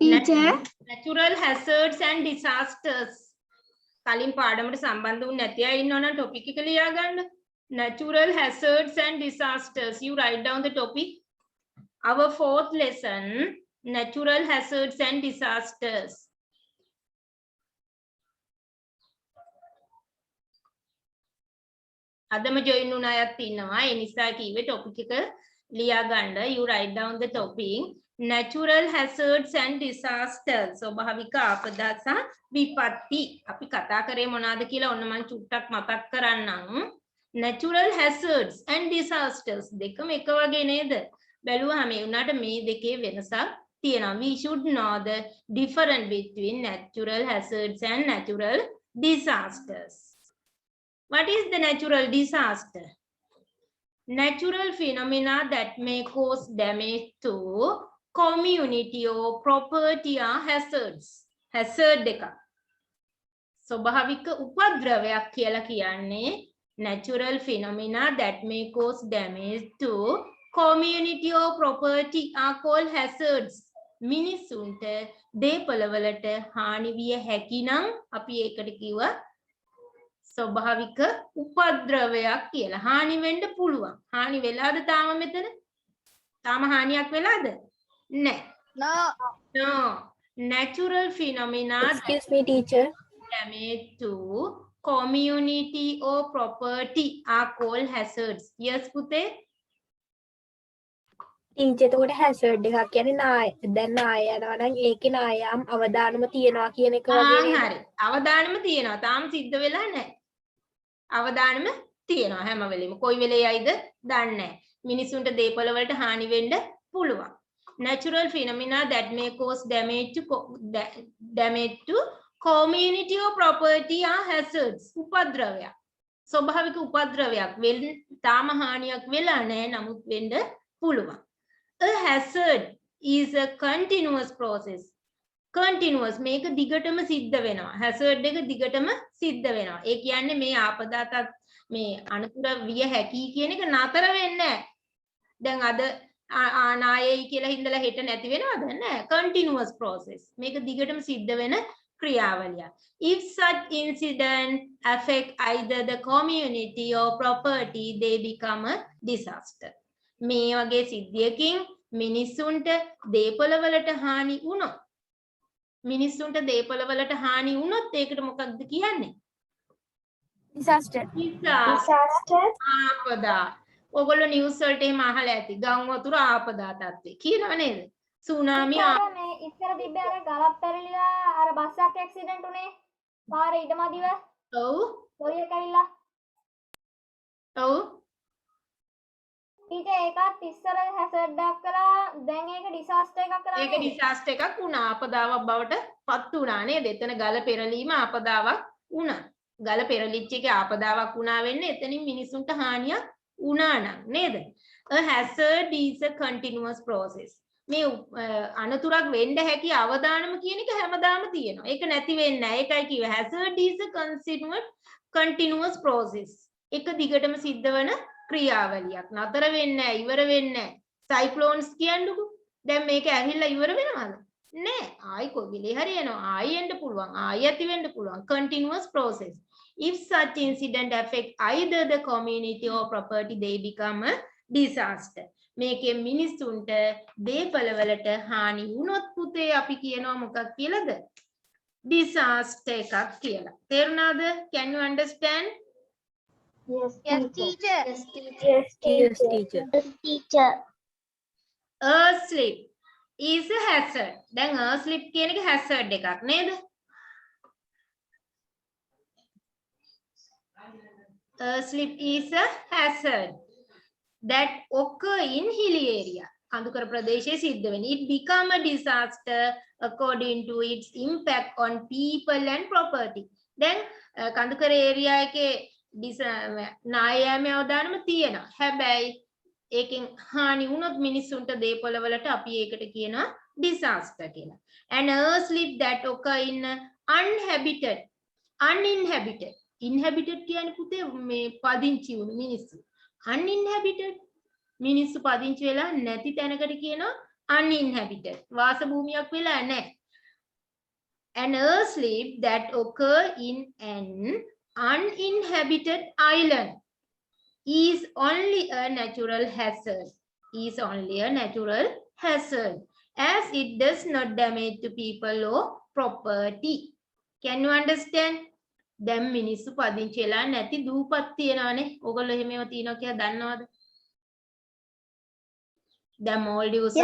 Teacher. Natural hazards and disasters. කලින් පාඩමට සම්බන්ධ වුණ නැති අය ඉන්නවනම් topic එක ලියා ගන්න. Natural hazards and disasters. You write down the topic. Our fourth lesson, natural hazards and disasters. අදම join වුණ අයත් ඉන්නවා. ඒ නිසා කිව්වේ topic එක ලියා ගන්න. You write down the topic. Natural hazards and disasters. ස්වභාවික ආපදා සහ විපත්ති. අපි කතා කරේ මොනවාද කියලා ඔන්න මම චුට්ටක් මතක් කරන්නම්. Natural hazards and disasters දෙකම එක වගේ නේද? බැලුවාම ඒ උනාට මේ දෙකේ වෙනසක් තියෙනවා. We should know the difference between natural hazards and natural disasters. What is the natural disaster? Natural phenomena that may cause damage to community or property are hazards. Hazard එක. ස්වභාවික උපද්‍රවයක් කියලා කියන්නේ natural phenomena that may cause damage to community or property are called hazards. මිනිසුන්ට දේපළවලට හානි විය හැකි නම් අපි ඒකට කිව්වා ස්වභාවික උපද්‍රවයක් කියලා. හානි වෙන්න පුළුවන්. හානි වෙලාද තාම මෙතන? තාම හානියක් වෙලාද? නැහැ. No. Natural phenomena Excuse me, teacher. damage to community or property are called hazards. Yes, පුතේ? Teacher එතකොට hazard එකක් කියන්නේ නාය. දැන් නාය යනවා නම් ඒකේ නායම් අවදානම තියනවා කියන එක වගේ නේද? හරි. අවදානම තියෙනවා. තාම සිද්ධ වෙලා නැහැ. අවදානම තියෙනවා හැම වෙලෙම. කොයි වෙලේ යයිද දන්නේ නැහැ. මිනිසුන්ට දේපළ වලට හානි වෙන්න පුළුවන්. Natural phenomena that may cause damage to community or property are hazards. උපද්‍රවයක්. ස්වභාවික උපද්‍රවයක්. තාම හානියක් වෙලා නැහැ. නමුත් වෙන්න පුළුවන්. A hazard is a continuous process. Continuous මේක දිගටම සිද්ධ වෙනවා. hazard එක දිගටම සිද්ධ වෙනවා. ඒ කියන්නේ මේ ආපදාතත් මේ අනතුර විය හැකි කියන එක නතර වෙන්නේ නැහැ. දැන් අද ආනායයි කියලා හින්දලා හෙට නැති වෙනවද? නැහැ. continuous process. මේක දිගටම සිද්ධ වෙන ක්‍රියාවලියක්. If such incident affect either the community or property, they become a disaster. මේ වගේ සිද්ධියකින් මිනිසුන්ට දේපළවලට හානි වුණොත් මිනිස්සුන්ට දේපළවලට හානි වුණොත් ඒකට මොකක්ද කියන්නේ? Disaster. ආපදා. ඔයගොල්ලෝ නිවුස් වලට එහෙම අහලා ඇති. ගම් වතුර ආපදා තත්ත්වේ. කියනව නේද? සුනාමි මේ ඉස්සර තිබ්බේ අර ගලක් පැරලිලා අර බස් එකක් ඇක්සිඩන්ට් උනේ. පාරේ ඉඩමදිව. ඔව්. ලොරි එක ඇවිල්ලා. ඔව්. ඊට ඒකත් ඉස්සර හැසර්ඩ් එකක් කළා. දැන් ඒක ඩිසාස්ටර් එකක් කරා. ඒක ඩිසාස්ටර් එකක් වුණා. ආපදාවක් බවට පත් වුණා නේද? එතන ගල පෙරලීම ආපදාවක් වුණා. ගල පෙරලිච්ච එකේ ආපදාවක් වුණා වෙන්නේ එතනින් මිනිසුන්ට හානියක් වුණා නම් නේද? A hazard is a continuous process. මේ අනතුරක් වෙන්න හැකි අවදානම කියන එක හැමදාම තියෙනවා. ඒක නැති වෙන්නේ නැහැ. ඒකයි කිව්වේ hazard is a continuous process. එක දිගටම සිද්ධ වෙන ක්‍රියාවලියක්. නතර වෙන්නේ නැහැ, ඉවර වෙන්නේ නැහැ. සයික්ලෝන්ස් කියන්නකො. දැන් මේක ඇවිල්ලා ඉවර වෙනවද? නෑ. ආයි කොවිලේ හරි එනවා. ආයි එන්න පුළුවන්. ආයි ඇති වෙන්න පුළුවන්. continuous process. If such incident affect either the community or property, they become a disaster. මේකේ මිනිස්සුන්ට දේපළවලට හානි වුණොත් පුතේ අපි කියනවා මොකක් කියලාද? disaster එකක් කියලා. තේරුණාද? Can you understand? Yes, teacher. Yes, teacher. Yes, teacher. Teacher. Earth slip is a hazard. දැන් earth slip කියන එක hazard එකක් නේද? Earth slip is a hazard that occur in hilly area. කඳුකර ප්‍රදේශයේ සිද්ධ වෙන. It become a disaster according to its impact on people and property. දැන් කඳුකර area එකේ නායෑමේ අවදානම තියෙනවා. හැබැයි ඒකෙන් හානි වුණොත් මිනිස්සුන්ට දේපොළවලට අපි ඒකට කියනවා disaster කියලා. An earth slip that occur in uninhabited. Inhabited කියන්නේ පුතේ මේ පදිංචි වුණු මිනිස්සු. Uninhabited මිනිස්සු පදිංචි වෙලා නැති තැනකට කියනවා uninhabited. වාස භූමියක් වෙලා නැහැ. An earthslip that occur in an uninhabited island is only a natural hazard. Is only a natural hazard as it does not damage to people or property. Can you understand? දැන් මිනිස්සු පදිංචි වෙලා නැති දූපත් තියනවානේ. ඔයගොල්ලෝ එහෙම ඒවා තියනවා කියලා දන්නවද? දැන් මෝල්ඩිව්ස්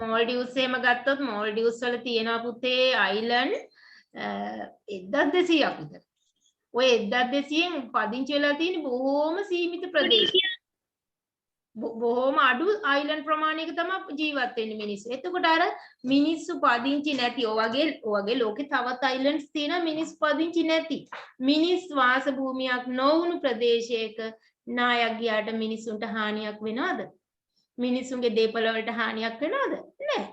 මෝල්ඩිව්ස් එහෙම ගත්තොත් මෝල්ඩිව්ස් වල තියෙනවා පුතේ අයිලන්ඩ් 1200ක් විතර. ඔය 1200න් පදිංචි වෙලා තියෙන බොහොම සීමිත ප්‍රදේශ. බොහොම අඩු අයිලන්ඩ් ප්‍රමාණයක තමයි ජීවත් වෙන්නේ මිනිස්සු. එතකොට අර මිනිස්සු පදිංචි නැති ඔයගේ ලෝකේ තවත් අයිලන්ඩ්ස් තියෙනවා මිනිස්සු පදිංචි නැති. මිනිස් වාස භූමියක් නොවුණු ප්‍රදේශයක නායක් ගියාට මිනිසුන්ට හානියක් වෙනවද? මිනිසුන්ගේ දේපල වලට හානියක් වෙනවද? නැහැ.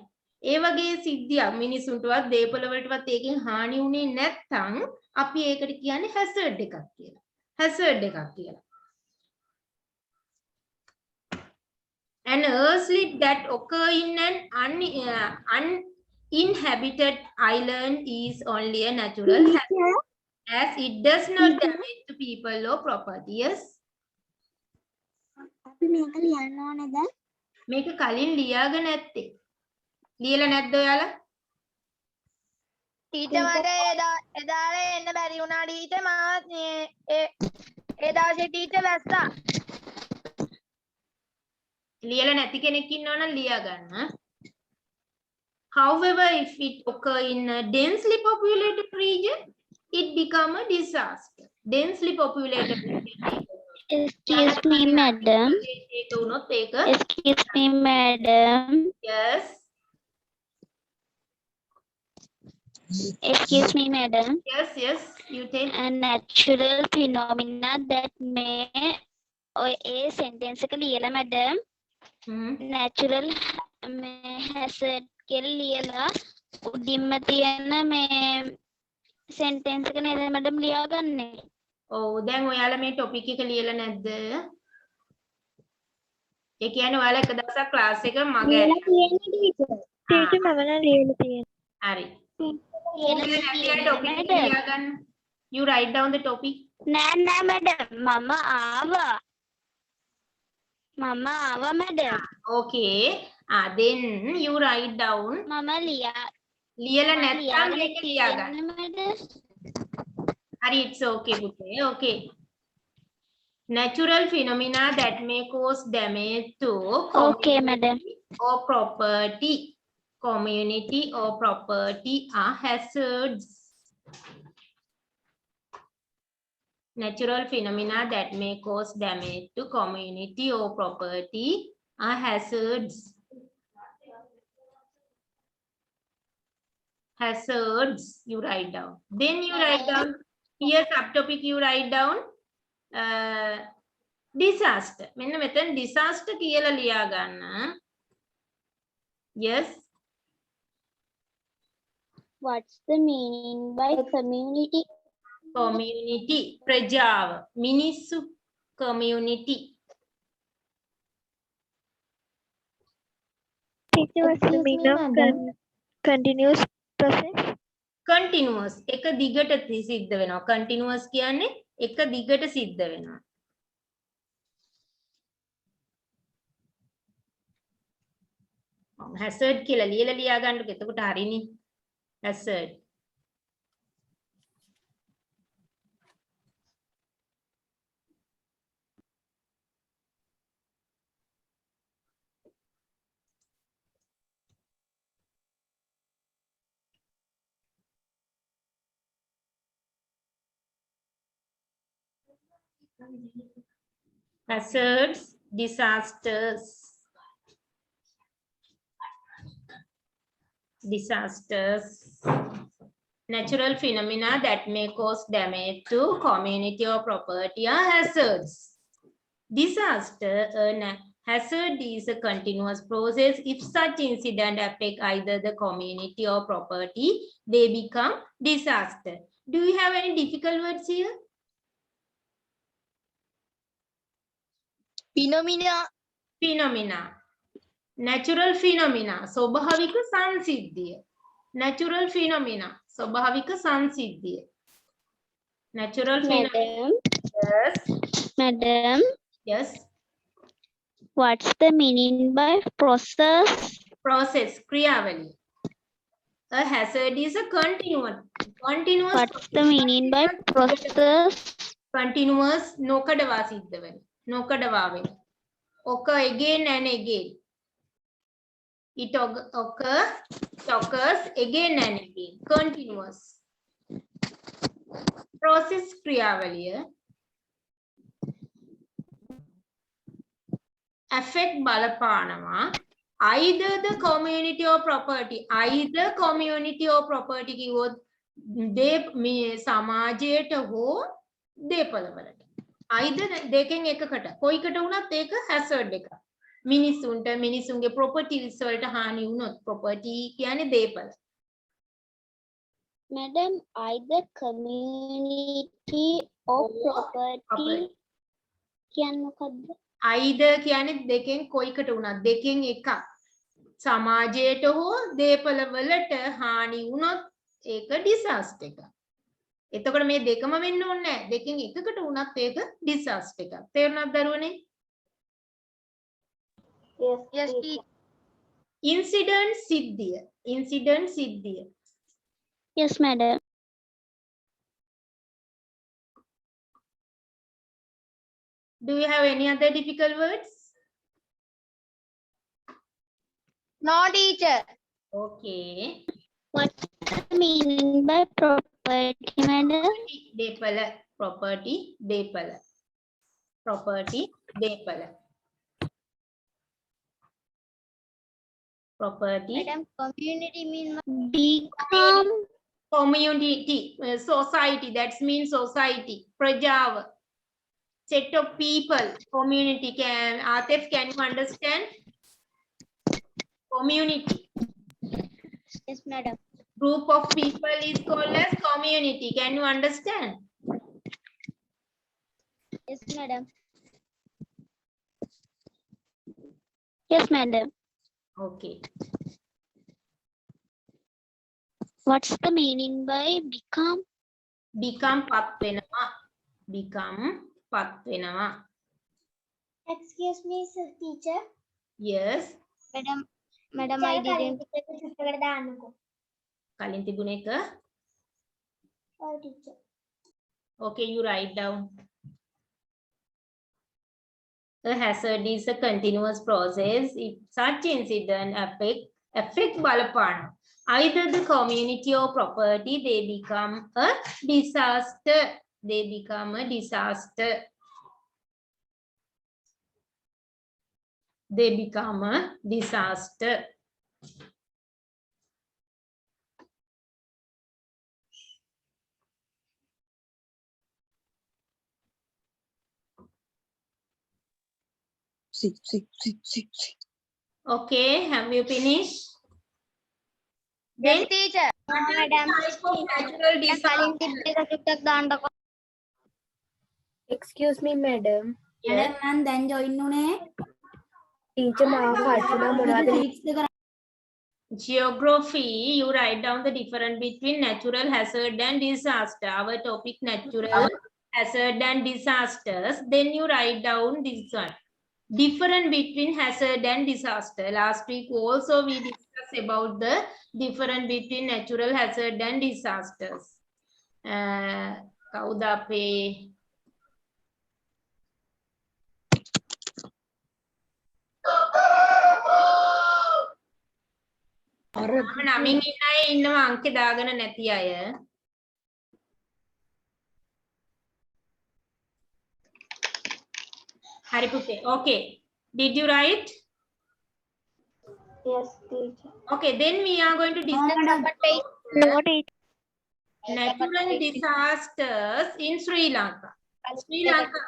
ඒ වගේ සිද්ධියක් මිනිසුන්ටවත් දේපල වලටවත් ඒකෙන් හානි වුණේ නැත්නම් අපි ඒකට කියන්නේ හැසර්ඩ් එකක් කියලා. හැසර්ඩ් එකක් කියලා. An earthslip that occur in an uninhabited island is only a natural hazard as it does not damage to people or property. Yes. අපි මේක ලියන්න ඕනේද? මේක කලින් ලියාගෙන නැත්තේ. ලියලා නැද්ද ඔයාලා? ටීචර් මට එදාලා එන්න බැරි වුණා ටීචර් මාත් ඒ දවසේ ටීචර් වැස්සා. ලියලා නැති කෙනෙක් ඉන්නවනම් ලියා ගන්න. However, if it occur in a densely populated region, it become a disaster. Densely populated region. Excuse me, madam. Excuse me, madam. Yes. Excuse me, madam. Yes, yes. You tell. A natural phenomena that may a sentence එක ලියලා madam. Natural hazard කියලා ලියලා උඩින්ම තියෙන මේ sentence එක නේද madam ලියාගන්නේ. ඔව් දැන් ඔයාලා මේ topic එක ලියලා නැද්ද? ඒ කියන්නේ ඔයාලා එක දවසක් class එක මගේ ලියලා තියෙන්නේ ටීචර්. ටීචර් මම නම් ලියලා තියෙනවා. හරි. topic එක ලියාගන්න. You write down the topic. නෑ madam මම ආවා madam. Okay. Then you write down. මම ලියලා නැත්නම් මේක ලියාගන්න. madam. Hari, it's okay, Bute. Okay. Natural phenomena that may cause damage to Okay, madam. or property. Community or property are hazards. Natural phenomena that may cause damage to community or property are hazards. Hazards, you write down. Then you write down. Here subtopic you write down disaster. මෙන්න මෙතන disaster කියලා ලියා ගන්න. Yes. What's the meaning by community? Community. ප්‍රජාව. මිනිස්සු. Community. Teacher, what's the meaning of continuous process? Continuous. එක දිගට සිද්ධ වෙනවා. Continuous කියන්නේ එක දිගට සිද්ධ වෙනවා. hazard කියලා ලියලා ලියා ගන්නකො එතකොට හරිනේ. hazard. Hazards, disasters. Natural phenomena that may cause damage to community or property are hazards. Disaster, hazard is a continuous process. If such incident affect either the community or property, they become disaster. Do you have any difficult words here? Phenomena. phenomena. Natural phenomena. ස්වභාවික සංසිද්ධිය. Natural phenomena. ස්වභාවික සංසිද්ධිය. Natural phenomena. Madam, Yes. what's the meaning by process? Process. ක්‍රියාවලිය. A hazard is a continuous. What's the meaning by process? Continuous නොකඩවා සිද්ධ වෙන. නොකඩවා වෙන. Occur again and again. It occurs again and again. Continuous. Process ක්‍රියාවලිය affect බලපානවා either the community or property. Either community or property කිව්වොත් මේ සමාජයට හෝ දේපළවලට. either දෙකෙන් එකකට කොයිකට වුණත් ඒක hazard එක. මිනිසුන්ගේ properties වලට හානි වුණොත් property කියන්නේ දේපළ. Madam, either community or property කියන්නේ මොකද්ද? either කියන්නේ දෙකෙන් කොයිකට වුණත් දෙකෙන් එකක්. සමාජයට හෝ දේපළවලට හානි වුණොත් ඒක disaster එකක්. එතකොට මේ දෙකම වෙන්න ඕනේ නැහැ. දෙකෙන් එකකට වුණත් ඒක disaster එකක්. තේරුණාද දරුවනේ? Yes, teacher. Incident සිද්ධිය. Incident සිද්ධිය. Yes, madam. Do you have any other difficult words? No, teacher. Okay. What's the meaning by property, madam? දේපළ. Property දේපළ. Property දේපළ. Property. Madam, community means Become Community. Society. That means society. ප්‍රජාව. Set of people. Community. Atif, can you understand? Community. yes, madam. Group of people is called as community. Can you understand? Yes, madam. yes, madam. Okay. What's the meaning by become? Become පත් වෙනවා. Become පත් වෙනවා. Excuse me, teacher. Yes. Madam, I didn't. චුට්ටකට දාන්නකෝ. කලින් තිබුණ එක. ඔව් teacher. Okay, you write down. A hazard is a continuous process. If such incident affect බලපාන either the community or property, they become a disaster. They become a disaster. They become a disaster. Okay, have you finished? Yes, teacher. What is the type of natural disaster? Excuse me, madam. Yes. මම දැන් join උනේ Teacher මාව කල්පනා මොනවද? Geography, you write down the difference between natural hazard and disaster. Our topic natural hazard and disasters. Then you write down this one. Difference between hazard and disaster. Last week also we discussed about the difference between natural hazard and disasters. කවුද අපේ නමින් ඉන්න අය ඉන්නවා අංකේ දාගෙන නැති අය. හරි පුතේ. Okay. Did you write? Yes, teacher. Okay, then we are going to discuss What is natural disasters in Sri Lanka. Sri Lanka.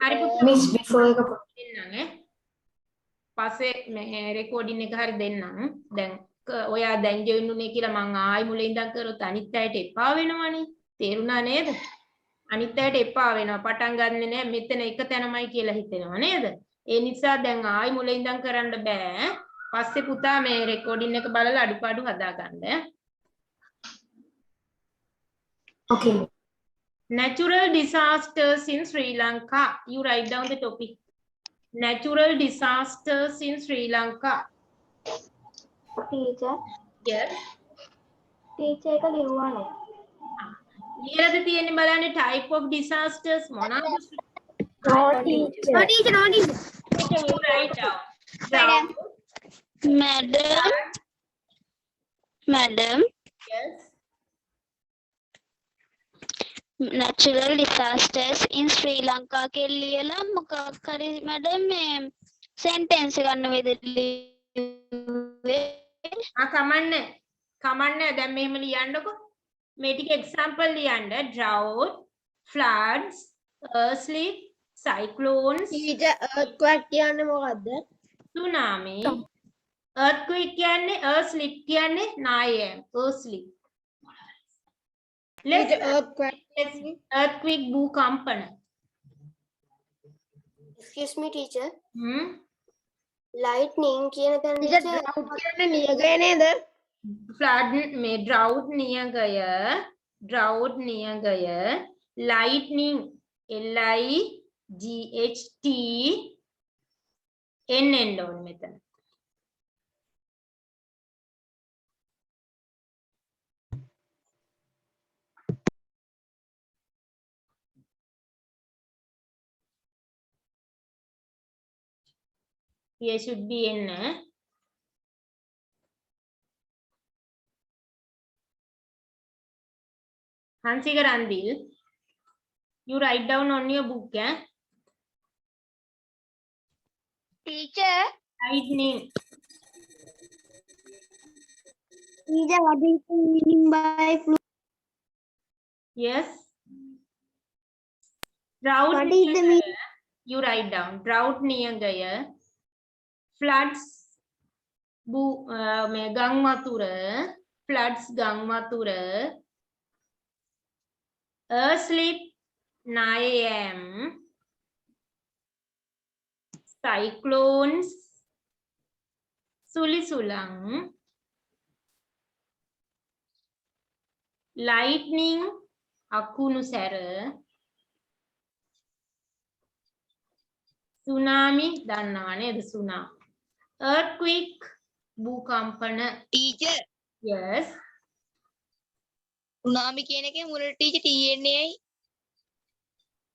හරි පුතේ. Miss before එක දෙන්නම් ඈ. පස්සේ මේ රෙකෝඩින් එක හරි දෙන්නම්. දැන් ඔයා දැන් ජොයින් උනේ කියලා මං ආයි මුලින් ඉඳන් කරොත් අනිත් අයට එපා වෙනවනේ. තේරුණා නේද? අනිත් අයට එපා වෙනවා. පටන් ගන්නෙ නෑ මෙතන එක තැනමයි කියලා හිතෙනවා නේද? ඒ නිසා දැන් ආයි මුලින් ඉඳන් කරන්න බෑ. පස්සේ පුතා මේ රෙකෝඩින් එක බලලා අඩුපාඩු හදාගන්න. Okay. Natural disasters in Sri Lanka. You write down the topic. Natural disasters in Sri Lanka. Teacher Yes. Teacher එක ලිව්වනේ. ලියලාද තියෙන්නේ බලන්න type of disasters මොනවාද? No teacher. You write down. Madam, Yes. natural disasters in Sri Lanka के लिए ला मुकाकरी madam में sentence करने वेदली කමන්නේ දැන් මෙහෙම ලියන්නකො මේ ටික example ලියන්න drought floods earthquake cyclones earthquake කියන්නේ මොකද්ද? tsunami earthquake කියන්නේ earthquake කියන්නේ නායම් earthquake let's earthquake භූකම්පන Excuse me, teacher. hmm Lightning කියන තැන drought කියන්නේ නියගය නේද? flood මේ drought නියගය lightning LIGHT එන්න ඕනේ මෙතන here should be in Hansika Randil, you write down on your book, Teacher, lightning. what is the meaning by flood? Yes. Drought. What is the meaning? You write down. Drought near Gaya. Floods. Gangmatura. Floods Gangmatura. Earthquake 9 AM. Cyclones. Sulisulang. Lightning. Akunusara. Tsunami. Dannava neda tsunami. Earthquake. Bhukampana. Teacher, Yes. tsunami කියන එකේ මුලට teacher TNA යි.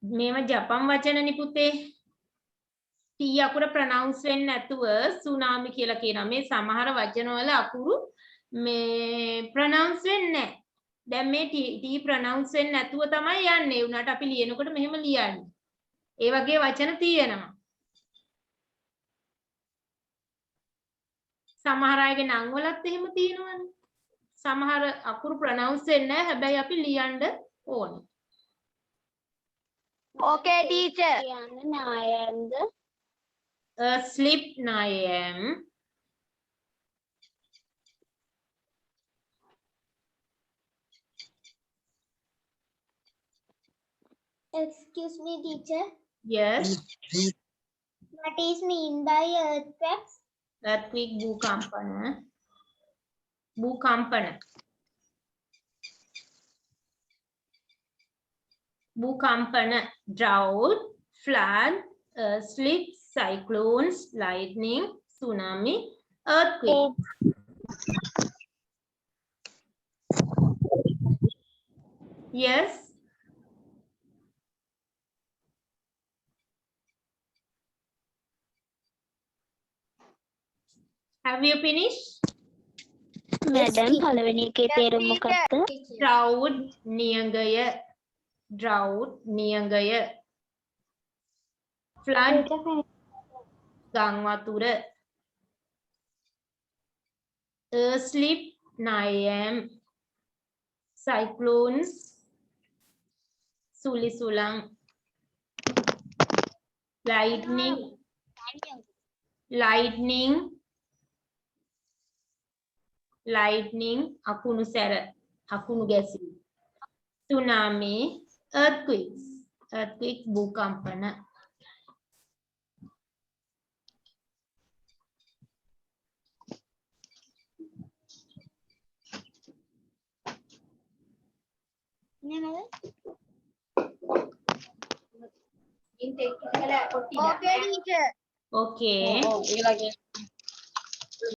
මේව ජපන් වචනනේ පුතේ. T අකුර pronounce වෙන්නේ නැතුව tsunami කියලා කියනවා. මේ සමහර වචනවල අකුරු මේ ප්‍රොනවුන්ස් වෙන්නේ නැහැ. දැන් මේ T ප්‍රොනවුන්ස් වෙන්නේ නැතුව තමයි යන්නේ. ඒ උනාට අපි ලියනකොට මෙහෙම ලියන්නේ. ඒ වගේ වචන තියෙනවා. සමහර අයගේ නම් වලත් එහෙම තියෙනවනේ. සමහර අකුරු ප්‍රොනවුන්ස් වෙන්නේ නැහැ. හැබැයි අපි ලියන්න ඕනේ. Okay, teacher. Sleep 9 AM. Excuse me, teacher. Yes. What is mean by earthquakes? Earthquake භූකම්පන. භූකම්පන. භූකම්පන. Drought, flood, sleep, cyclones, lightning, tsunami, earthquake. Yes. Have you finished? Madam, පළවෙනි එකේ තේරුම මොකක්ද? Drought නියඟය. Drought නියඟය. Flood ගං වතුර. Sleep 9 AM. Cyclones සුලිසුලං. Lightning අකුණු සැර අකුණු ගැසීම. Tsunami earthquakes භූකම්පන. Okay, teacher. Okay.